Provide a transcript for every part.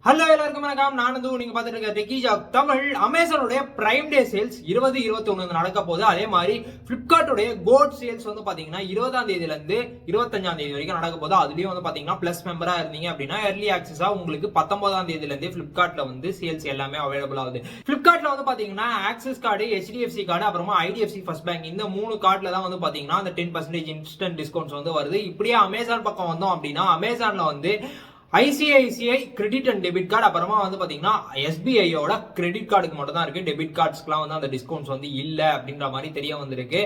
Hello எல்லாருக்கும் வணக்கம். நான் நீங்க பார்த்துட்டு இருக்க டெக்கி ஜாப் தமிழ். அமேசானோட பிரைம் டே சேல்ஸ் 20-21 நடக்க போகுது. அதே மாதிரி பிளிப்கார்ட்டோட கோட் சேல்ஸ் வந்து பாத்தீங்கன்னா 20ஆம் தேதியில இருந்து 25ஆம் தேதி வரைக்கும் நடக்க போகுது. அதுலயும் வந்து பாத்தீங்கன்னா பிளஸ் மெம்பரா இருந்தீங்க அப்படின்னா early access உங்களுக்கு 19ஆம் தேதியில இருந்து பிளிப்கார்ட்ல வந்து சேல்ஸ் எல்லாமே அவைலபிள் ஆகுது. பிளிப்கார்ட்ல வந்து பாத்தீங்கன்னா ஆக்சிஸ் கார்டு, HDFC கார்டு, அப்புறமா IDFC ஃபர்ஸ்ட் பேங்க் இந்த 3 கார்டுல தான் வந்து பாத்தீங்கன்னா அந்த 10% இன்ஸ்டன்ட் டிஸ்கவுண்ட்ஸ் வந்து வருது. இப்படியே அமேசான் பக்கம் வந்தோம் அப்படின்னா அமேசான்ல வந்து ICICI credit and debit card, அப்புறமா வந்து பாத்தீங்கன்னா எஸ்பிஐயோட கிரெடிட் கார்டுக்கு மட்டும் தான் இருக்கு. டெபிட் கார்ட்ஸ்க்குலாம் வந்து அந்த டிஸ்கவுண்ட்ஸ் வந்து இல்ல அப்படின்ற மாதிரி தெரிய வந்திருக்கு.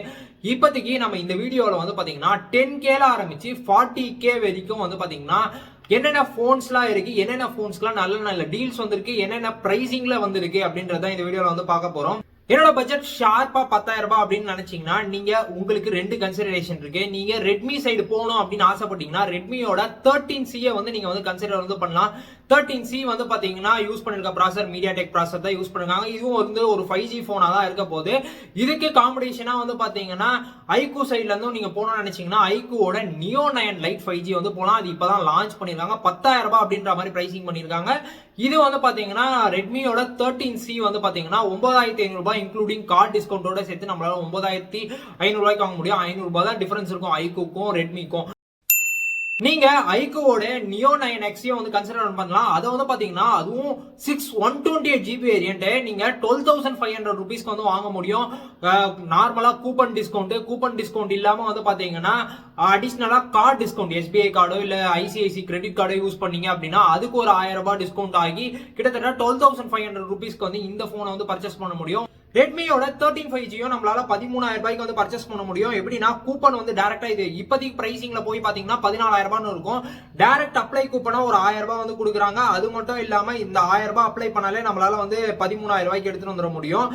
இப்போதைக்கு நம்ம இந்த வீடியோல வந்து பாத்தீங்கன்னா 10Kல ஆரம்பிச்சு 40K வரைக்கும் வந்து பாத்தீங்கன்னா என்னென்ன போன்ஸ்லாம் இருக்கு, என்னென்ன போன்ஸ்லாம் நல்ல நல்ல டீல்ஸ் வந்திருக்கு, என்னென்ன பிரைசிங்ல வந்திருக்கு அப்படின்றத இந்த வீடியோல வந்து பார்க்க போறோம். என்னோட பட்ஜெட் ஷார்ப்பா 10,000 ரூபாய் அப்படின்னு நினைச்சீங்கன்னா நீங்க உங்களுக்கு ரெண்டு கன்சிடரேஷன் இருக்கு. நீங்க ரெட்மி சைடு போகணும் அப்படின்னு ஆசைப்பட்டீங்கன்னா ரெட்மியோட 13C வந்து நீங்க வந்து கன்சிடர் வந்து பண்ணலாம். 13C வந்து பாத்தீங்கன்னா யூஸ் பண்ணிருக்க ப்ராசர் MediaTek ப்ராசர் தான் யூஸ் பண்ணிருக்காங்க. இதுவும் வந்து ஒரு 5G போனா தான் இருக்க போது. இதுக்கு காம்படிஷனா வந்து பாத்தீங்கன்னா ஐக்கூ சைட்ல இருந்தும் நீங்க போகணும்னு நினைச்சீங்கன்னா ஐக்கூவோட Neo 9 Lite 5G வந்து போலாம். அது இப்பதான் லான்ச் பண்ணிருக்காங்க. 10,000 ரூபாய் அப்படின்ற மாதிரி பிரைசிங் பண்ணிருக்காங்க. இது வந்து பாத்தீங்கன்னா ரெட்மியோட 13C வந்து பாத்தீங்கன்னா 9,500 ரூபாய் இன்க்ளூடிங் கார்டு டிஸ்கவுண்டோட சேர்த்து நம்மளால 9,500 ரூபாய்க்கு வாங்க முடியும். 500 ரூபாய் தான் டிஃபரன்ஸ் இருக்கும் ஐக்கூக்கும் ரெட்மிக்கும். நீங்க ஐக்கூவோட Neo 9X வந்து கன்சிடர் பண்ணலாம். அதை வந்து பாத்தீங்கன்னா அதுவும் 128GB வேரியன்ட் நீங்க 12,500 ரூபீஸ்க்கு வந்து வாங்க முடியும். நார்மலா கூப்பன் டிஸ்கவுண்ட் இல்லாம வந்து பாத்தீங்கன்னா அடிஷனலா கார்டு டிஸ்கவுண்ட் SBI கார்டோ இல்ல ICICI கிரெடிட் கார்டோ யூஸ் பண்ணீங்க அப்படின்னா அதுக்கு ஒரு 1000 ரூபாய் டிஸ்கவுண்ட் ஆகி கிட்டத்தட்ட 12,500 ரூபீஸ்க்கு வந்து இந்த போனை வந்து பர்ச்சேஸ் பண்ண முடியும். ரெட்மியோட 13 நம்மளால 13,000 ரூபாய்க்கு வந்து பர்ச்சேஸ் பண்ண முடியும். எப்படின்னா கூப்பன் வந்து டைரக்டா இது இப்போதைக்கு பிரைசிங்ல போய் பாத்தீங்கன்னா 14,000 ரூபாய் இருக்கும். டைரக்ட் அப்ளை கூப்பனா ஒரு 1000 ரூபாய் வந்து கொடுக்குறாங்க. அது மட்டும் இல்லாம இந்த 1000 ரூபாய் அப்ளை பண்ணாலே நம்மளால வந்து 13,000 ரூபாய்க்கு எடுத்துட்டு வந்துட முடியும்.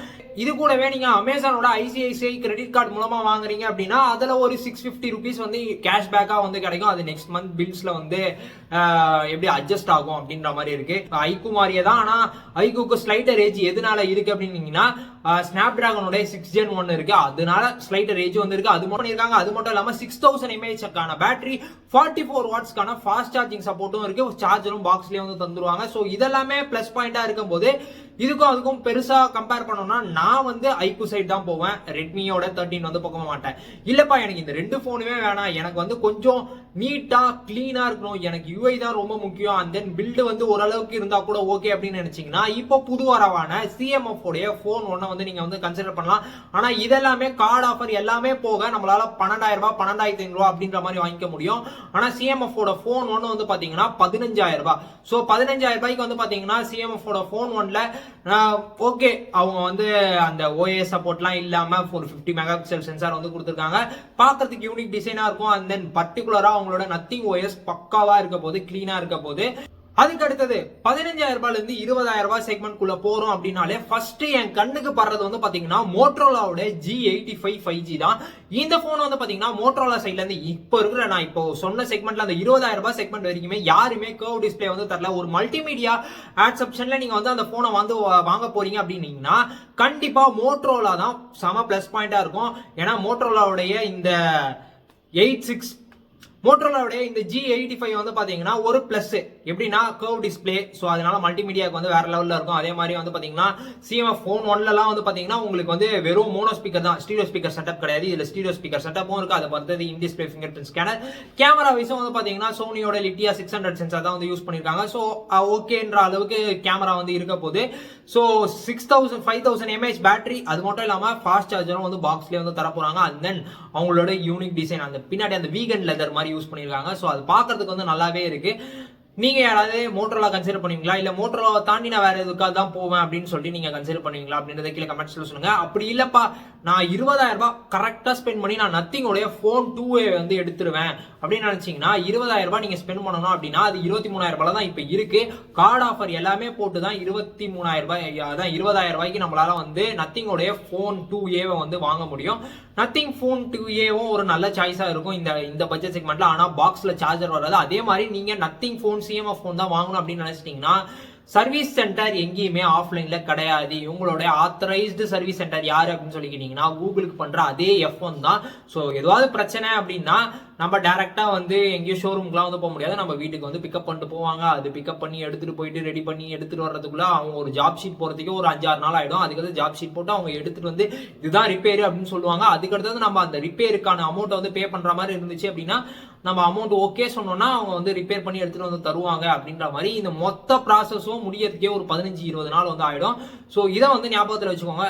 இது கூடவே நீங்க அமேசானோட ICICI கிரெடிட் கார்டு மூலமா வாங்குறீங்க அப்படின்னா அதுல ஒரு 650 ரூபீஸ் வந்து கேஷ் பேக்கா வந்து கிடைக்கும். அது நெக்ஸ்ட் மந்த் பில்ஸ்ல வந்து எப்படி அட்ஜஸ்ட் ஆகும் அப்படின்ற மாதிரி இருக்கு. ஐக்கூ மாதிரியே தான். ஆனா ஐக்கூக்கு ஸ்லைட்டர் ஏஜ் எதனால இருக்கு அப்படின்னீங்கன்னா ஸ்னாப் டிராகனோட 6 Gen 1 இருக்கு. அதனால ஸ்லைட்டர் ஏஜ் வந்து இருக்கு. அது மட்டும் பண்ணிருக்காங்க. அது மட்டும் இல்லாம 6000 mAh பேட்டரி, 44 வாட்ஸ்க்கான ஃபாஸ்ட் சார்ஜிங் சப்போர்ட்டும் இருக்கு. சார்ஜரும் பாக்ஸ்லயே வந்து தந்துருவாங்க. சோ இதெல்லாமே பிளஸ் பாயிண்டா இருக்கும் போது இதுக்கும் அதுக்கும் பெருசா கம்பேர் பண்ணோம்னா நான் வந்து ஐக்கூ சைடு தான் போவேன். ரெட்மியோட 13 வந்து போக மாட்டேன். இல்லப்பா எனக்கு இந்த ரெண்டு போனுமே வேணாம், எனக்கு வந்து கொஞ்சம் நீட்டா கிளீனா இருக்கணும், எனக்கு UI தான் ரொம்ப முக்கியம், அண்ட் தென் பில்டு வந்து ஓரளவுக்கு இருந்தா கூட ஓகே அப்படின்னு நினைச்சீங்கன்னா இப்போ புது வரவான CMF உடைய போன் ஒன்ன வந்து நீங்க வந்து கன்சிடர் பண்ணலாம். ஆனா இதெல்லாமே கார்டு ஆஃபர் எல்லாமே போக நம்மளால 12,000 ரூபாய் 12,500 ரூபாய் அப்படின்ற மாதிரி வாங்கிக்க முடியும். ஆனா CMF ஓட போன் ஒன்னு வந்து பாத்தீங்கன்னா 15,000 ரூபாய். சோ 15,000 ரூபாய்க்கு வந்து பாத்தீங்கன்னா CMF ஓட போன் ஒன்ல ஓகே அவங்க வந்து அந்த OS சப்போர்ட்லாம் இல்லாம ஒரு 50 மெகா பிக்சல் சென்சார் வந்து கொடுத்துருக்காங்க. பாக்குறதுக்கு யூனிக் டிசைனா இருக்கும். அண்ட் தென் பர்டிகுலரா அவங்களோட நத்திங் OS பக்காவா இருக்க போது, கிளீனா இருக்க போது. அதுக்கு அடுத்தது 15,000 ரூபாயில இருந்து 20,000 ரூபாய் செக்மெண்ட் குள்ள போறோம் அப்படின்னாலே ஃபர்ஸ்ட் என் கண்ணுக்கு படுறது வந்து பாத்தீங்கன்னா மோட்டோரோலாவோட G85 5G தான். இந்த போன் வந்து பாத்தீங்கன்னா மோட்டோரோலா சைட்ல இருந்து இப்போ இருக்கிற நான் இப்போ சொன்ன செக்மெண்ட்ல அந்த 20,000 ரூபாய் செக்மெண்ட் வரைக்குமே யாருமே கர்வ் டிஸ்பிளே வந்து தரல. ஒரு மல்டிமீடியா ஆட்செப்ஷன்ல நீங்க வந்து அந்த போனை வந்து வாங்க போறீங்க அப்படின்னீங்கன்னா கண்டிப்பா மோட்டோரோலா தான் செம பிளஸ் பாயிண்டா இருக்கும். ஏன்னா மோட்டோரோலாவுடைய இந்த மோட்டோரோலாவுடைய இந்த G85 வந்து பாத்தீங்கன்னா ஒரு பிளஸ் எப்படின்னா கர்வ் டிஸ்பிளே, சோ அதனால மல்டிமீடியாக்கு வந்து வேற லெவல்ல இருக்கும். அதே மாதிரி வந்து பாத்தீங்கன்னா CMF போன் 1லலாம் வந்து பாத்தீங்கன்னா உங்களுக்கு வந்து வெறும் மோனோ ஸ்பீக்கர் தான், ஸ்டீரியோ ஸ்பீக்கர் செட்டப் கிடையாது. இதுல ஸ்டீரியோ ஸ்பீக்கர் செட்டப்பும் இருக்கு. அதை பார்த்தது in display fingerprint scanner. Camera வைஸும் வந்து பாத்தீங்கன்னா சோனியோட லிட்டியா 600 சென்சார் தான் வந்து யூஸ் பண்ணிருக்காங்க. சோ ஓகேன்ற அளவுக்கு கேமரா வந்து இருக்க போது. சோ 5,000 mAh பேட்டரி, அது மட்டும் இல்லாம ஃபாஸ்ட் சார்ஜரும் வந்து பாக்ஸ்லயே வந்து தர போறாங்க. அண்ட் தென் அவங்களோட யூனிக் டிசைன் அந்த பின்னாடி அந்த வீகன் லெதர் மாதிரி யூஸ் பண்ணிருக்காங்க. சோ அது பாக்குறதுக்கு வந்து நல்லாவே இருக்கு. நீங்க யாராவது மோட்டோரோலா கன்சிடர் பண்ணுவீங்களா, இல்ல மோட்டோரோலாவை தாண்டி நான் வேற எதுக்காக தான் போவேன் அப்படின்னு சொல்லி நீங்க கன்சிடர் பண்ணுவீங்களா அப்படின்றத கீழே கமெண்ட்ஸ்ல சொல்லுங்க. அப்படி இல்லப்பா நான் 20,000 ரூபாய் கரெக்டா ஸ்பெண்ட் பண்ணி நான் நத்திங்கோடைய போன் 2A வந்து எடுத்துருவேன் அப்படின்னு நினைச்சீங்கன்னா 20,000 ரூபாய் நீங்க ஸ்பெண்ட் பண்ணணும் அப்படின்னா அது 23,000 ரூபாய் தான் இப்ப இருக்கு. கார்டு ஆஃபர் எல்லாமே போட்டு தான் 23,000 ரூபாய், அதான் 20,000 ரூபாய்க்கு நம்மளால வந்து நத்திங்கோடைய போன் 2A வந்து வாங்க முடியும். நத்திங் போன் 2Aவும் ஒரு நல்ல சாய்ஸா இருக்கும் இந்த பட்ஜெட் செக்மெண்ட்ல. ஆனா பாக்ஸ்ல சார்ஜர் வராது. அதே மாதிரி நீங்க நத்திங் போன் CMF போன் தான் வாங்கணும் அப்படின்னு நினைச்சிட்டீங்கன்னா சர்வீஸ் சென்டர் எங்கேயுமே ஆஃப்லைன்ல கிடையாது. இவங்களுடைய ஆத்தரைஸ்டு சர்வீஸ் சென்டர் யாரு அப்படின்னு சொல்லிக்கிட்டீங்கன்னா கூகுளுக்கு பண்ற அதே F1 தான். ஸோ ஏதாவது பிரச்சனை அப்படின்னா நம்ம டைரக்டா வந்து எங்கேயும் ஷோரூம்க்குலாம் வந்து போக முடியாது. நம்ம வீட்டுக்கு வந்து பிக்கப் பண்ணிட்டு போவாங்க. அது பிக்கப் பண்ணி எடுத்துட்டு போயிட்டு ரெடி பண்ணி எடுத்துட்டு வர்றதுக்குள்ள அவங்க ஒரு ஜாப் ஷீட் போறதுக்கு ஒரு 5-6 நாள் ஆயிடும். அதுக்கடுத்து ஜாப் ஷீட் போட்டு அவங்க எடுத்துட்டு வந்து இதுதான் ரிப்பேர் அப்படின்னு சொல்லுவாங்க. அதுக்கடுத்தது நம்ம அந்த ரிப்பேருக்கான அமௌண்ட் வந்து பே பண்ற மாதிரி இருந்துச்சு அப்படின்னா நம்ம அமௌண்ட் ஓகே சொன்னோம்னா அவங்க வந்து ரிப்பேர் பண்ணி எடுத்துட்டு வந்து தருவாங்க. அப்படின்ற மாதிரி இந்த மொத்த ப்ராசஸும் முடியறதுக்கே ஒரு 15-20 நாள் வந்து ஆயிடும். ஸோ இதை வந்து ஞாபகத்தில் வச்சுக்கோங்க.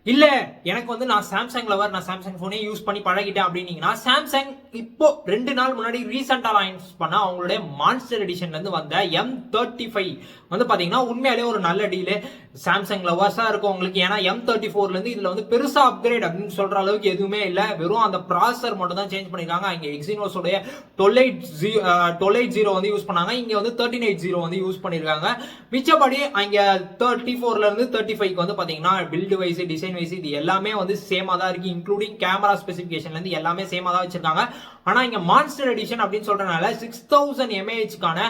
இல்ல எனக்கு வந்து நான் சாம்சங் லவர், நான் சாம்சங் போனே யூஸ் பண்ணி பழகிட்டேன் அப்படின்னீங்கன்னா சாம்சங் இப்போ 2 நாள் முன்னாடி ரீசெண்டா லான்ச் பண்ண அவங்களுடைய மான்ஸ்டர் எடிஷன்ல இருந்து வந்த M35 வந்து பாத்தீங்கன்னா உண்மையாலே ஒரு நல்ல டீலு. சாம்சங் லவர்ஸா இருக்கும் உங்களுக்கு. ஏன்னா M34ல இருந்து இதுல வந்து பெருசா அப்கிரேட் அப்படின்னு சொல்ற அளவுக்கு எதுவுமே இல்ல. வெறும் அந்த ப்ராசஸர் மட்டும் தான் சேஞ்ச் பண்ணிருக்காங்க. இங்க Exynos உடைய 1280 வந்து யூஸ் பண்ணாங்க. இங்க வந்து 1380 வந்து யூஸ் பண்ணிருக்காங்க. மிச்சபடி அங்க 34ல இருந்து 35க்கு வந்து பாத்தீங்கன்னா பில்ட் வைஸ், டிசைன் வைஸ் இது எல்லாமே வந்து சேமா தான் இருக்கு. இன்க்ளூடிங் கேமரா ஸ்பெசிபிகேஷன்ல இருந்து எல்லாமே சேமா தான் வச்சிருக்காங்க. ஆனா இங்க மான்ஸ்டர் எடிஷன் அப்படின்னு சொல்றதுனால 6000 mAhக்கான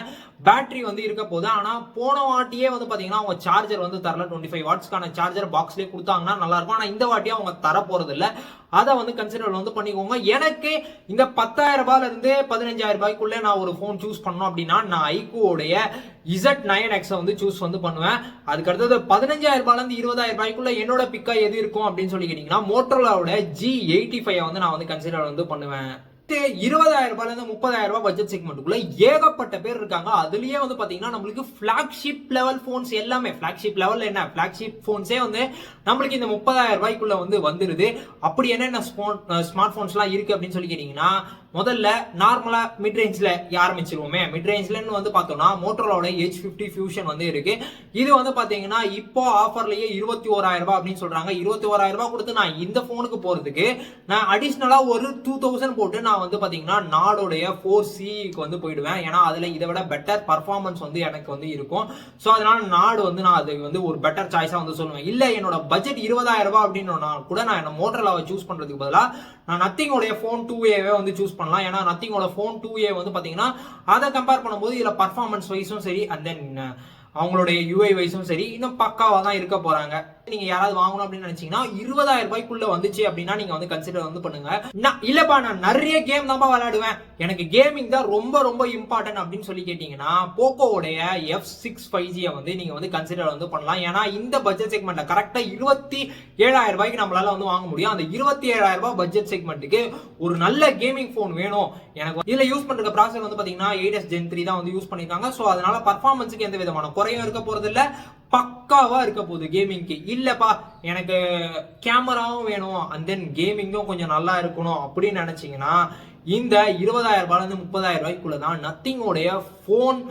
பேட்டரி வந்து இருக்க போது. ஆனா போன வாட்டியே வந்து பாத்தீங்கன்னா அவங்க சார்ஜர் வந்து தரல. 25 வாட்ஸ்க்கான சார்ஜர் பாக்ஸ்லயே கொடுத்தாங்கன்னா நல்லா இருக்கும். ஆனா இந்த வாட்டியே அவங்க தர போறது இல்ல. அதை வந்து கன்சிடர் வந்து பண்ணிக்கோங்க. எனக்கு இந்த 10,000 ரூபாயில இருந்து 15,000 ரூபாய்க்குள்ள நான் ஒரு போன் சூஸ் பண்ணணும் அப்படின்னா நான் ஐகோடைய Z9X வந்து சூஸ் வந்து பண்ணுவேன். அதுக்கு அடுத்தது 15,000 ரூபாயில இருந்து 20,000 ரூபாய்க்குள்ள என்னோட பிக்கா எது இருக்கும் அப்படின்னு சொல்லி கேட்டீங்கன்னா மோட்டோரோலாவோட G85 வந்து நான் வந்து கன்சிடர் வந்து பண்ணுவேன். 20,000 ரூபாயில இருந்து 30,000 ரூபாய் பட்ஜெட் செக்மெண்ட்டுக்குள்ள ஏகப்பட்ட பேர் இருக்காங்க. அதுலயே வந்து பாத்தீங்கன்னா நம்மளுக்கு பிளாக்ஷிப் லெவல் போன்ஸ் எல்லாமே பிளாக்ஷிப் லெவல்ல என்ன பிளாக்ஷிப் போன்ஸே வந்து நம்மளுக்கு இந்த 30,000 ரூபாய்க்குள்ள வந்து வந்துருது. அப்படி என்னென்ன ஸ்மார்ட் போன்ஸ் எல்லாம் இருக்கு அப்படின்னு சொல்லி கேட்டீங்கன்னா முதல்ல நார்மலா மிட் ரேஞ்ச்ல ஆரம்பிச்சிருவோமே. மிட் ரேஞ்ச்ல வந்து பார்த்தோம்னா மோட்டோரோலாவோட H50 ஃபியூஷன் வந்து இருக்கு. இது வந்து பாத்தீங்கன்னா இப்போ ஆஃபர்லயே 21,000 ரூபாய் அப்படின்னு சொல்றாங்க. 21,000 ரூபாய் கொடுத்து நான் இந்த போனுக்கு போறதுக்கு நான் அடிஷனலா ஒரு 2,000 போட்டு நான் வந்து பாத்தீங்கன்னா நாடோடைய 4Cக்கு வந்து போயிடுவேன். ஏன்னா அதுல இதை விட பெட்டர் பர்ஃபார்மன்ஸ் வந்து எனக்கு வந்து இருக்கும். சோ அதனால நாடு வந்து நான் அது வந்து ஒரு பெட்டர் சாய்ஸா வந்து சொல்லுவேன். இல்ல என்னோட பட்ஜெட் 20,000 ரூபாய் அப்படின்னு கூட நான் என்ன மோட்டோரோலாவை சூஸ் பண்றதுக்கு பதிலா நான் நத்திங்கோடைய போன் 2A வந்து சூஸ் பண்ணலாம். ஏன்னா நத்திங்கோட போன் 2A வந்து பாத்தீங்கன்னா அதை கம்பேர் பண்ணும்போது இதுல பர்ஃபார்மன்ஸ் வைஸும் சரி அண்ட் தென் அவங்களுடைய UI வைஸும் சரி இன்னும் பக்காவா தான் இருக்க போறாங்க. நீங்க யாராவது வாங்கணும் அப்படின்னு நினைச்சீங்கன்னா 20,000 ரூபாய்க்குள்ள வந்துச்சு அப்படின்னா நீங்க வந்து கன்சிடர் வந்து பண்ணுங்க. இல்லப்பா நான் நிறைய கேம் தான் விளையாடுவேன், எனக்கு கேமிங் தான் ரொம்ப ரொம்ப இம்பார்ட்டன்ட் அப்படின்னு சொல்லி கேட்டீங்கன்னா போக்கோவுடைய F6 5G வந்து நீங்க வந்து கன்சிடர் வந்து பண்ணலாம். ஏன்னா இந்த பட்ஜெட் செக்மெண்ட்ல கரெக்டா 27,000 ரூபாய்க்கு நம்மளால வந்து வாங்க முடியும். அந்த 27,000 ரூபாய் பட்ஜெட் செக்மெண்ட்டுக்கு ஒரு நல்ல கேமிங் போன் வேணும் எனக்கு. இதுல யூஸ் பண்ற ப்ராசஸர் வந்து பாத்தீங்கன்னா 8s Gen 3 தான் வந்து யூஸ் பண்ணிருக்காங்க. சோ அதனால பர்ஃபார்மன்ஸுக்கு எந்த விதமான குறையும் இருக்க போறது இல்ல, பக்காவா இருக்க போகுது கேமிங்க்கு. இல்லப்பா எனக்கு கேமராவும் வேணும் அண்ட் தென் கேமிங்கும் கொஞ்சம் நல்லா இருக்கணும் அப்படின்னு நினைச்சீங்கன்னா இந்த 20,000 ரூபாயில இருந்து 30,000 ரூபாய்க்குள்ள தான் நத்திங்கோடைய போன்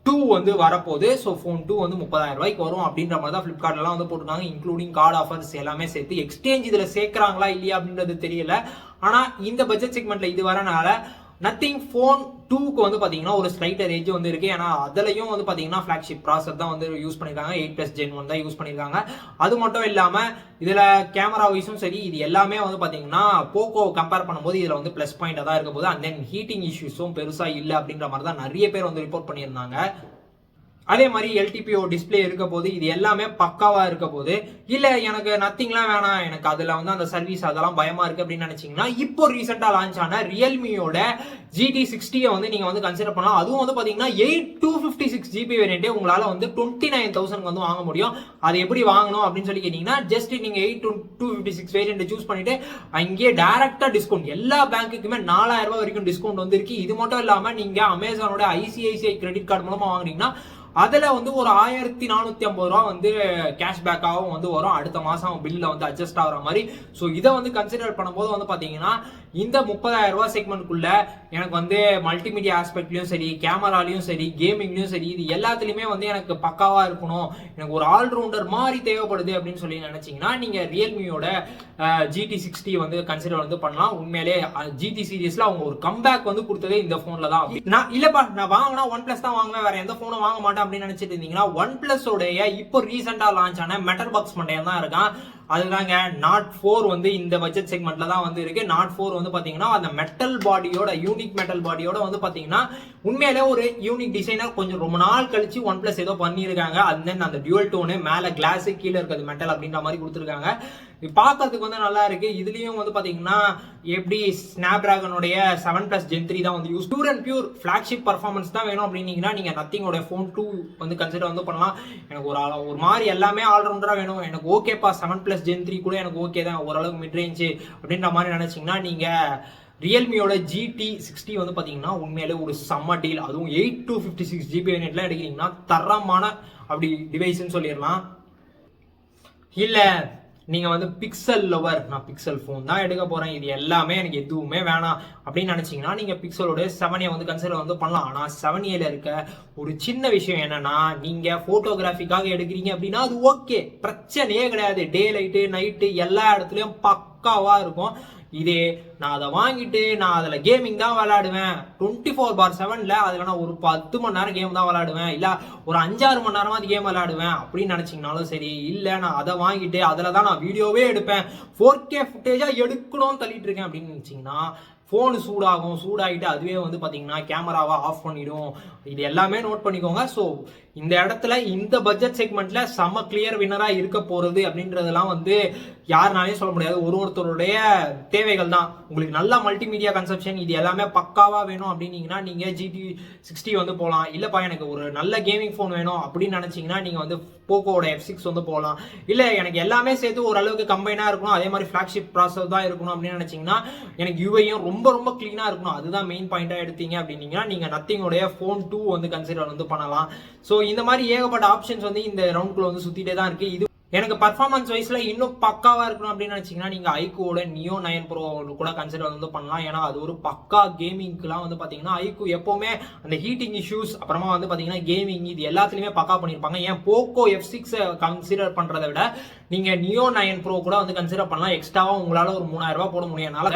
2 வந்து வரப்போகுது. ஸோ ஃபோன் 2 வந்து 30,000 ரூபாய்க்கு வரும் அப்படின்ற மாதிரி தான் ஃபிளிப்கார்ட்லாம் வந்து போட்டுருக்காங்க. இன்க்ளூடிங் கார்டு ஆஃபர்ஸ் எல்லாமே சேர்த்து. எக்ஸ்சேஞ்ச் இதுல சேர்க்கிறாங்களா இல்லையா அப்படின்றது தெரியல. ஆனா இந்த பட்ஜெட் செக்மெண்ட்ல இது வரனால நத்திங் போன் 2க்கு வந்து பாத்தீங்கன்னா ஒரு ஸ்லைட்டர் ஏஜ் வந்து இருக்கு. ஏன்னா அதுலயும் வந்து பாத்தீங்கன்னா பிளாக்ஷிப் ப்ராசஸர் தான் வந்து யூஸ் பண்ணிருக்காங்க. 8+ Gen 1 தான் யூஸ் பண்ணிருக்காங்க. அது மட்டும் இல்லாம இதுல கேமரா வைஸும் சரி இது எல்லாமே வந்து பாத்தீங்கன்னா போக்கோ கம்பேர் பண்ணும்போது இதுல வந்து பிளஸ் பாயிண்டா தான் இருக்க போகுது. அண்ட் தென் ஹீட்டிங் இஷ்யூஸும் பெருசா இல்ல அப்படின்ற மாதிரி தான் நிறைய பேர் வந்து ரிப்போர்ட் பண்ணியிருந்தாங்க. அதே மாதிரி LTPO டிஸ்பிளே இருக்க போது இது எல்லாமே பக்காவா இருக்க போது. இல்ல எனக்கு நத்திங்லாம் வேணாம், எனக்கு அதுல வந்து அந்த சர்வீஸ் அதெல்லாம் பயமா இருக்கு அப்படின்னு நினைச்சீங்கன்னா இப்போ ரீசெண்டா லான்ச் ஆன ரியல்மியோட GT60 வந்து நீங்க வந்து கன்சிடர் பண்ணலாம். அதுவும் வந்து பாத்தீங்கன்னா 8/256GB வேரியன்ட் உங்களால வந்து 29,000 வந்து வாங்க முடியும். அது எப்படி வாங்கணும் அப்படின்னு சொல்லி கேட்டீங்கன்னா ஜஸ்ட் நீங்க 8/256 வேரியன்ட் சூஸ் பண்ணிட்டு அங்கேயே டைரக்டா டிஸ்கவுண்ட் எல்லா பேங்க்குக்குமே 4,000 ரூபாய் வரைக்கும் டிஸ்கவுண்ட் வந்து இருக்கு. இது மட்டும் இல்லாம நீங்க அமேசானோட ICICI கிரெடிட் கார்டு மூலமா வாங்குனீங்கன்னா அதுல வந்து ஒரு 1,450 ரூபாய் வந்து கேஷ்பேக்காகவும் வந்து வரும். அடுத்த மாசம் பில்ல வந்து அட்ஜஸ்ட் ஆகிற மாதிரி. ஸோ இதை வந்து கன்சிடர் பண்ணும்போது வந்து பாத்தீங்கன்னா இந்த 30,000 ரூபாய் செக்மெண்ட்குள்ள எனக்கு வந்து மல்டிமீடியா ஆஸ்பெக்ட்லயும் சரி, கேமராலையும் சரி, கேமிங்லயும் சரி இது எல்லாத்துலயுமே வந்து எனக்கு பக்காவா இருக்கணும், எனக்கு ஒரு ஆல்ரவுண்டர் மாதிரி தேவைப்படுது அப்படின்னு சொல்லி நினைச்சீங்கன்னா நீங்க ரியல்மியோட GT60 வந்து கன்சிடர் வந்து பண்ணலாம். உண்மையிலே GT சீரிஸ்ல அவங்க ஒரு கம்பேக் வந்து கொடுத்ததே இந்த போன்ல தான். நான் இல்லப்பா நான் வாங்கினா OnePlus தான் வாங்குவேன், வேற எந்த போனும் வாங்க மாட்டேன் அப்படின்னு நினைச்சிட்டு இருந்தீங்கன்னா OnePlus உடைய இப்போ ரீசெண்டா லான்ச் ஆன மெட்டல் பாக்ஸ் மண்டையன் தான் இருக்கான். அதுதாங்க Nord 4 வந்து இந்த பட்ஜெட் செக்மெண்ட்ல தான் வந்து இருக்கு. Nord 4 வந்து வந்து பாத்தீங்கன்னா அந்த மெட்டல் பாடியோட, யூனிக் மெட்டல் பாடியோட வந்து பாத்தீங்கன்னா உண்மையிலே ஒரு யூனிக் டிசைனர் கொஞ்சம் ரொம்ப நாள் கழிச்சு ஒன் பிளஸ் ஏதோ பண்ணியிருக்காங்க. அந்த டியூவல் டோனு மேல கிளாஸ் கீழே இருக்கிறது மெட்டல் அப்படின்ற மாதிரி கொடுத்துருக்காங்க. பார்க்கறதுக்கு வந்து நல்லா இருக்கு. இதுலயும் வந்து பாத்தீங்கன்னா எப்படி ஸ்னாப் டிராகனுடைய 7+ Gen 3 தான் வந்து use, pure and pure flagship performance தான் வேணும் அப்படின்னீங்கன்னா நீங்க நத்திங்கோட ஃபோன் 2 வந்து கன்சிடர் வந்து பண்ணலாம். எனக்கு ஒரு மாதிரி எல்லாமே ஆல்ரவுண்டரா வேணும், எனக்கு ஓகேப்பா 7+ Gen 3 கூட எனக்கு ஓகே தான், ஓரளவுக்கு மிட் ரேஞ்சு அப்படின்ற மாதிரி நினைச்சீங்கன்னா நீங்க ரியல்மியோட GT60 வந்து பாத்தீங்கன்னா உண்மையிலே ஒரு செம்ம டீல். அதுவும் 8/256GB வேரியன்ட்ல எடுக்கிறீங்கன்னா தரமான அப்படி டிவைஸ்ன்னு சொல்லிடலாம். இல்ல நீங்க வந்து பிக்சல் லவர், நான் பிக்சல் போன் தான் எடுக்க போறேன், இது எல்லாமே எனக்கு எதுவுமே வேணாம் அப்படின்னு நினைச்சீங்கன்னா நீங்க பிக்சலோட 7A வந்து கன்சிடர் வந்து பண்ணலாம். ஆனா 7Aல இருக்க ஒரு சின்ன விஷயம் என்னன்னா, நீங்க போட்டோகிராஃபிக்காக எடுக்கிறீங்க அப்படின்னா அது ஓகே, பிரச்சனையே கிடையாது. டே லைட்டு நைட்டு எல்லா இடத்துலயும் பக்காவா இருக்கும். இதே நான் அதை வாங்கிட்டு நான் அதில் கேமிங் தான் விளையாடுவேன் 24/7ல, அதில் நான் ஒரு 10 மணி நேரம் கேம் தான் விளையாடுவேன், இல்லை ஒரு 5-6 மணி நேரமாவது கேம் விளையாடுவேன் அப்படின்னு நினச்சிங்கனாலும் சரி, இல்லை நான் அதை வாங்கிட்டு அதில் தான் நான் வீடியோவே எடுப்பேன், 4K ஃபுட்டேஜாக எடுக்கணும்னு தள்ளிட்டு இருக்கேன் அப்படின்னு நினச்சிங்கன்னா ஃபோனு சூடாகும். சூடாகிட்டு அதுவே வந்து பார்த்தீங்கன்னா கேமராவை ஆஃப் பண்ணிடும். இது எல்லாமே நோட் பண்ணிக்கோங்க. ஸோ இந்த இடத்துல இந்த பட்ஜெட் செக்மெண்ட்ல செம்ம கிளியர் வின்னரா இருக்க போறது அப்படின்றதெல்லாம் வந்து யாருனாலையும் சொல்ல முடியாது. ஒருத்தருடைய தேவைகள் தான். உங்களுக்கு நல்ல மல்டிமீடியா கன்சப்ஷன் இது எல்லாமே பக்காவா வேணும் அப்படின்னீங்கன்னா நீங்க GT60 வந்து போகலாம். இல்லப்பா எனக்கு ஒரு நல்ல கேமிங் போன் வேணும் அப்படின்னு நினைச்சீங்கன்னா நீங்க வந்து போக்கோட F6 வந்து போகலாம். இல்ல எனக்கு எல்லாமே சேர்த்து ஓரளவுக்கு கம்பைனா இருக்கணும், அதே மாதிரி ஃபிளாக்ஷிப் ப்ராசஸ் தான் இருக்கணும் அப்படின்னு நினைச்சீங்கன்னா எனக்கு யூஐயும் ரொம்ப ரொம்ப கிளீனா இருக்கணும், அதுதான் மெயின் பாயிண்டா எடுத்தீங்க அப்படின்னீங்கன்னா நீங்க நத்திங்கோடைய ஃபோன் 2 வந்து கன்சிடர் வந்து பண்ணலாம். ஸோ இந்த மாதிரி ஏகப்பட்ட ஆப்ஷன்ஸ் வந்து இந்த ரவுண்ட்குள்ள வந்து சுத்திட்டே தான் இருக்கு. இது எனக்கு பர்ஃபார்மன்ஸ் வைஸ்ல இன்னும் பக்காவா இருக்கணும் அப்படின்னு நினைச்சீங்கன்னா நீங்க ஐக்கூட Neo 9 Pro கூட கன்சிடர் வந்து பண்ணலாம். ஏன்னா அது ஒரு பக்கா கேமிங்க்குலாம் வந்து பாத்தீங்கன்னா ஐக்கூ எப்பவுமே அந்த ஹீட்டிங் இஷ்யூஸ் அப்புறமா வந்து பாத்தீங்கன்னா கேமிங் இது எல்லாத்துலயுமே பக்கா பண்ணிருப்பாங்க. ஏன் போக்கோ F6 கன்சிடர் பண்றதை விட நீங்க Neo 9 Pro கூட வந்து கன்சிடர் பண்ணலாம். எக்ஸ்ட்ராவா உங்களால ஒரு 3000 ரூபாய் போட முடியாதனால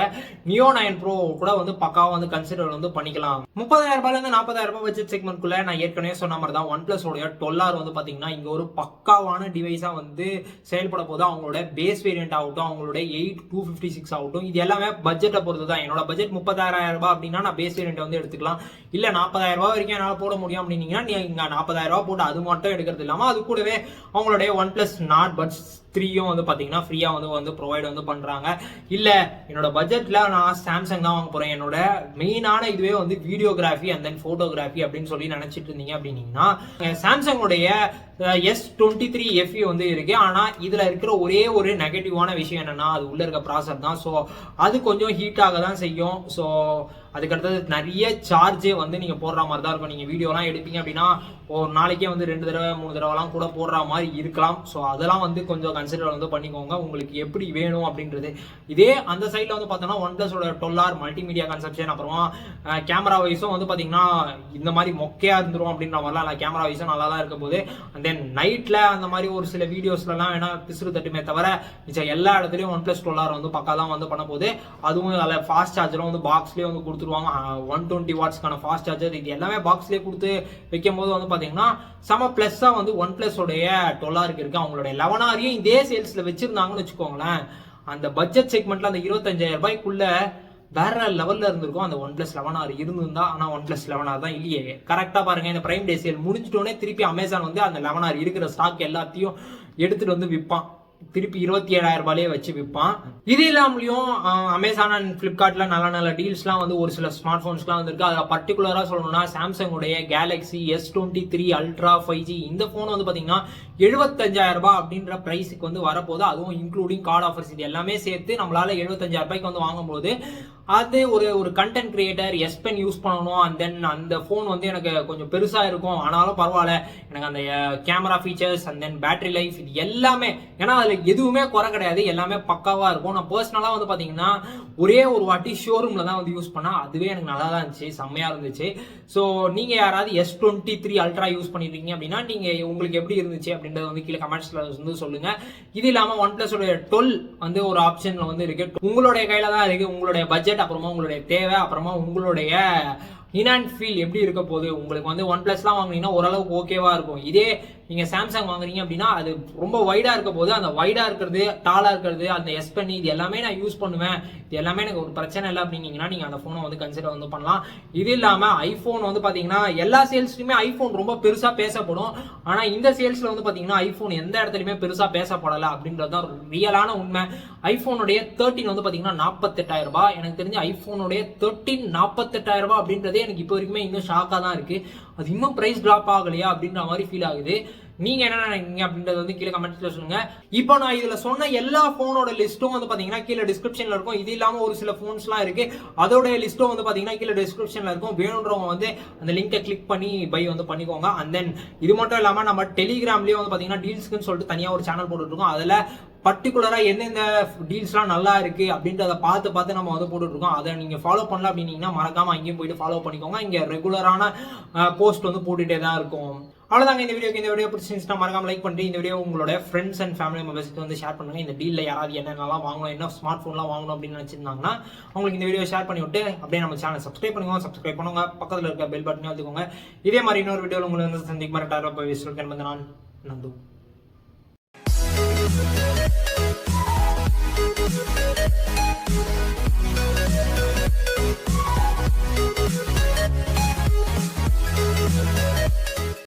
Neo 9 Pro கூட வந்து பக்காவா வந்து கன்சிடர் வந்து பண்ணிக்கலாம். 30,000 ரூபாயில இருந்து 40,000 ரூபாய் பட்ஜெட் செக்மெண்ட்குள்ள நான் ஏற்கனவே சொன்ன மாதிரி தான் ஒன் பிளஸ் உடைய 12R வந்து பாத்தீங்கன்னா இங்க ஒரு பக்காவான டிவைஸா வந்து செயல்பட போது. அவங்களோட பேஸ் வேரியன்ட் ஆகட்டும், அவங்களுடைய 8/256 ஆகட்டும், இது எல்லாமே பட்ஜெட்டை பொறுத்து தான். என்னோட பட்ஜெட் 36,000 ரூபாய் அப்படின்னா நான் பேஸ் வேரியன்ட் வந்து எடுத்துக்கலாம். இல்ல 40,000 ரூபாய் வரைக்கும் என்னால போட முடியும் அப்படின்னீங்கன்னா நீங்க 40,000 ரூபாய் போட்டு அது மட்டும் எடுக்கிறது இல்லாம அது கூடவே அவங்களுடைய ஒன் பிளஸ் நாட் பட்ஸ் 3யும் வந்து பாத்தீங்கன்னா ஃப்ரீயா வந்து ப்ரொவைட் வந்து பண்றாங்க. இல்ல என்னோட பட்ஜெட்ல நான் சாம்சங் தான் வாங்க போறேன், என்னோட மெயினான இதுவே வந்து வீடியோகிராஃபி அண்ட் தென் போட்டோகிராஃபி அப்படின்னு சொல்லி நினைச்சிட்டு இருந்தீங்க அப்படின்னீங்கன்னா சாம்சங்கோடைய S23 FE வந்து இருக்கு. ஆனா இதுல இருக்கிற ஒரே ஒரு நெகட்டிவான விஷயம் என்னன்னா அது உள்ள இருக்க ப்ராசர் தான். ஸோ அது கொஞ்சம் ஹீட் ஆக தான் செய்யும். ஸோ அதுக்கடுத்தது நிறைய சார்ஜே வந்து நீங்க போடுற மாதிரி தான் இருக்கும். நீங்க வீடியோலாம் எடுப்பீங்க அப்படின்னா ஒரு நாளைக்கே வந்து 2 தடவை 3 தடவைலாம் கூட போடுற மாதிரி இருக்கலாம். ஸோ அதெல்லாம் வந்து கொஞ்சம் கன்சிடர் வந்து பண்ணிக்கோங்க, உங்களுக்கு எப்படி வேணும் அப்படின்றது. இதே அந்த சைட்ல வந்து பார்த்தோம்னா ஒன் பிளஸோட 12R மல்டிமீடியா கன்சப்ஷன் அப்புறமா கேமரா வைஸும் வந்து பார்த்தீங்கன்னா இந்த மாதிரி மொக்கையா இருந்துரும் அப்படின்ற மாதிரிலாம் இல்லை, கேமரா வைஸும் நல்லா தான் இருக்க போது. அண்ட் தென் நைட்ல அந்த மாதிரி ஒரு சில வீடியோஸ்லாம் வேணா பிசுறு தட்டுமே தவிர மிச்சம் எல்லா இடத்துலையும் ஒன் பிளஸ் 12R வந்து பக்கா தான் வந்து பண்ண போகுது. அதுவும் அதில் ஃபாஸ்ட் சார்ஜரும் வந்து பாக்ஸ்லேயே வந்து கொடுத்துருவாங்க. 120 வாட்ஸ்க்கான ஃபாஸ்ட் சார்ஜர் இது எல்லாமே பாக்ஸ்லேயே கொடுத்து வைக்கும் போது வந்து பார்த்தீங்கன்னா செம பிளஸ்ஸா வந்து ஒன் பிளஸ் உடைய 12R இருக்கு. அவங்களுடைய 11Rயும் இதே சேல்ஸ்ல வச்சிருந்தாங்கன்னு வச்சுக்கோங்களேன், அந்த பட்ஜெட் செக்மெண்ட்ல அந்த 25,000 ரூபாய்க்குள்ள வேற லெவல்ல இருந்திருக்கும் அந்த ஒன் பிளஸ் 11R இருந்திருந்தா. ஆனா ஒன் பிளஸ் 11R தான் இல்லையே. கரெக்டா பாருங்க, இந்த பிரைம் டே சேல் முடிஞ்சிட்டோன்னே திருப்பி அமேசான் வந்து அந்த 11R இருக்கிற ஸ்டாக் எல்லாத்தையும் எடுத்துட்டு வந்து விற்பான், திருப்பி 27,000 ரூபாயே வச்சு விற்பான். இது இல்லாமலையும் அமேசான் அண்ட் பிளிப்கார்ட்ல நல்ல நல்ல டீல்ஸ்லாம் வந்து ஒரு சில ஸ்மார்ட் போன்ஸ்லாம் வந்துருக்கு. அதில் பர்டிகுலரா சொல்லணும்னா சாம்சங்குடைய கேலக்ஸி S23 அல்ட்ரா 5G இந்த போன் வந்து பாத்தீங்கன்னா 75,000 ரூபாய் அப்படின்ற பிரைஸுக்கு வந்து வரப்போது. அதுவும் இன்க்ளூடிங் கார்டு ஆஃபர்ஸ் இது எல்லாமே சேர்த்து நம்மளால 75,000 ரூபாய்க்கு வந்து வாங்கும்போது அது ஒரு content creator S Pen use பண்ணணும். அண்ட் தென் அந்த ஃபோன் வந்து எனக்கு கொஞ்சம் பெருசா இருக்கும், ஆனாலும் பரவாயில்ல எனக்கு அந்த camera features and then battery life இது எல்லாமே, ஏன்னா அதுல எதுவுமே குறை கிடையாது, எல்லாமே பக்காவா இருக்கும். நான் பர்சனலா வந்து பாத்தீங்கன்னா ஒரே ஒரு வாட்டி ஷோரூம்ல தான் வந்து யூஸ் பண்ணா, அதுவே எனக்கு நல்லா தான் இருந்துச்சு, செம்மையா இருந்துச்சு. ஸோ நீங்க யாராவது S23 அல்ட்ரா யூஸ் பண்ணிருக்கீங்க அப்படின்னா நீங்க உங்களுக்கு எப்படி இருந்துச்சு அப்படின்றத வந்து கீழே கமெண்ட்ஸ்ல வந்து சொல்லுங்க. இது இல்லாம ஒன் பிளஸ் 12 வந்து ஒரு ஆப்ஷன்ல வந்து இருக்கு, உங்களுடைய கையில தான் இருக்கு. உங்களுடைய பட்ஜெட் அப்புறமா உங்களுடைய தேவை அப்புறமா உங்களுடைய இன் அண்ட் ஃபீல் எப்படி இருக்க போகுது. உங்களுக்கு வந்து ஒன் பிளஸ்லாம் வாங்கினீங்கன்னா ஓரளவுக்கு ஓகேவா இருக்கும். இதே நீங்க சாம்சங் வாங்குறீங்க அப்படின்னா அது ரொம்ப வைடா இருக்க போது அந்த வைடா இருக்கிறது டாலா இருக்கிறது அந்த எஸ் பண்ணி இது எல்லாமே நான் யூஸ் பண்ணுவேன், இது எல்லாமே எனக்கு ஒரு பிரச்சனை இல்லை அப்படின்னீங்கன்னா நீங்க அந்த போனை வந்து கன்சிடர் வந்து பண்ணலாம். இது இல்லாம ஐபோன் வந்து பாத்தீங்கன்னா எல்லா சேல்ஸ்லயுமே ஐபோன் ரொம்ப பெருசா பேசப்படும். ஆனா இந்த சேல்ஸ்ல வந்து பாத்தீங்கன்னா ஐபோன் எந்த இடத்துலயுமே பெருசா பேசப்படல அப்படின்றது தான் ரியலான உண்மை. ஐபோனுடைய 13 வந்து பாத்தீங்கன்னா 48,000 ரூபாய். எனக்கு தெரிஞ்ச ஐபோனுடைய 13 48,000 ரூபாய் அப்படின்றதே எனக்கு இப்போ வரைக்குமே இன்னும் ஷாக்கா தான் இருக்கு. அது இன்னும் பிரைஸ் டிராப் ஆகலையா அப்படின்ற மாதிரி ஃபீல் ஆகுது. நீங்க என்ன நினைக்கிறீங்க அப்படின்றது வந்து கீழே கமெண்ட்ஸ்ல சொல்லுங்க. இப்போ நான் இதுல சொன்ன எல்லா போனோட லிஸ்ட்டும் வந்து பாத்தீங்கன்னா கீழே டிஸ்கிரிப்ஷன்ல இருக்கும். இது இல்லாம ஒரு சில போன்ஸ்லாம் இருக்கு, அதோட லிஸ்ட்டும் வந்து பாத்தீங்கன்னா கீழே டிஸ்கிரிப்ஷன்ல இருக்கும். வேணுன்றவங்க வந்து அந்த லிங்கை கிளிக் பண்ணி பை வந்து பண்ணிக்கோங்க. அண்ட் தென் இது மட்டும் இல்லாம நம்ம டெலிகிராம்லயே வந்து பாத்தீங்கன்னா டீல்ஸ்க்குன்னு சொல்லிட்டு தனியா ஒரு சேனல் போட்டுட்டு இருக்கோம். அதுல பர்டிகுலரா எந்தெந்த டீல்ஸ்லாம் நல்லா இருக்கு அப்படின்றத பார்த்து நம்ம வந்து போட்டுட்டு இருக்கோம். அதை நீங்க ஃபாலோ பண்ணல அப்படின்னீங்கன்னா மறக்காம அங்கேயும் போயிட்டு ஃபாலோ பண்ணிக்கோங்க. இங்க ரெகுலரான போஸ்ட் வந்து போட்டுட்டே தான் இருக்கும். அவ்வளவுதாங்க இந்த வீடியோ பிடிச்சிருந்துச்சுன்னா மறக்காம லைக் பண்ணி இந்த வீடியோ உங்களோட ஃப்ரெண்ட்ஸ் அண்ட் ஃபேமிலி மெம்பர்ஸ்க்கு வந்து ஷேர் பண்ணுங்க. இந்த டீல்ல யாராவது என்னென்னலாம் வாங்கணும், என்ன ஸ்மார்ட் போன்லாம் வாங்கணும் அப்படின்னு நினைச்சிருந்தாங்கன்னா உங்களுக்கு இந்த வீடியோ ஷேர் பண்ணி விட்டு அப்படியே நம்ம சேனல் சப்ஸ்கிரைப் பண்ணுங்க. பக்கத்தில் இருக்க பெல் பட்டனை அழுத்திக்கோங்க. இதே மாதிரி இன்னொரு வீடியோவில் உங்களை வந்து சந்திக்க மாட்டேன். நான் நந்து.